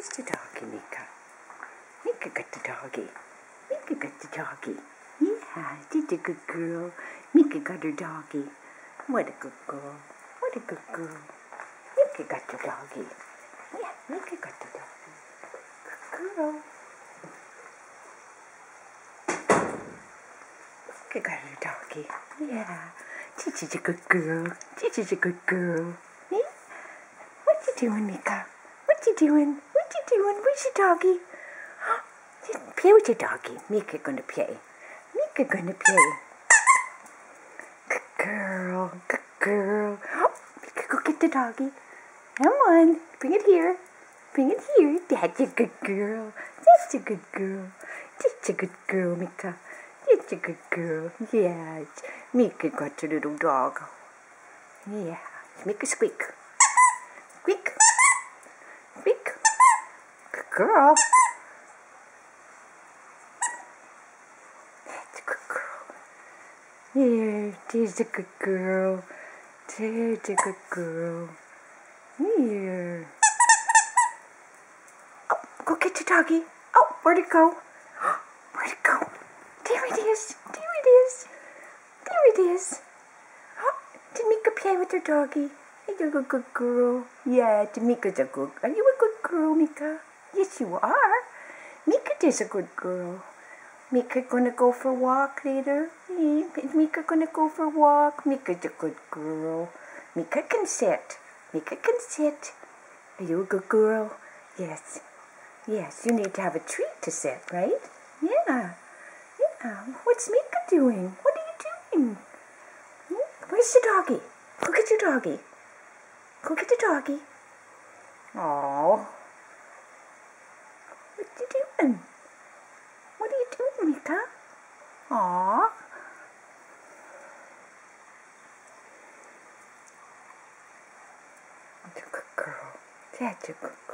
Who's the doggy, Mika? Mika got the doggy. Mika got the doggy. Yeah, she's a good girl. Mika got her doggy. What a good girl. What a good girl. Mika got the doggy. Yeah, Mika got the doggy. Good girl. Mika got her doggy. Yeah, she's a good girl. She's a good girl. Yeah? What you doing, Mika? What you doing? What you doing? Where's your doggy? Play with your doggy. Mika gonna play. Mika gonna play. Good girl. Good girl. Oh, Mika, go get the doggy. Come on. Bring it here. Bring it here. That's a good girl. That's a good girl. That's a good girl, Mika. That's a good girl. Yes. Mika got your little dog. Yeah. Make a squeak. Squeak. Squeak. Good girl. That's a good girl. Here, there's a good girl. There's a good girl. Here. Oh, go get your doggy. Oh, where'd it go? Where'd it go? There it is. There it is. There it is. Oh, did Mika play with her doggy? Are you a good girl? Yeah, Mika's a good. Are you a good girl, Mika? Yes, you are. Mika is a good girl. Mika gonna go for a walk later. Yeah, Mika gonna go for a walk. Mika's a good girl. Mika can sit. Mika can sit. Are you a good girl? Yes. Yes, you need to have a treat to sit, right? Yeah. Yeah. What's Mika doing? What are you doing? Where's the doggy? Go get your doggy. Go get the doggy. Aww. What are you doing? What are you doing, Mika? Aww. That's a good girl. That's a good girl.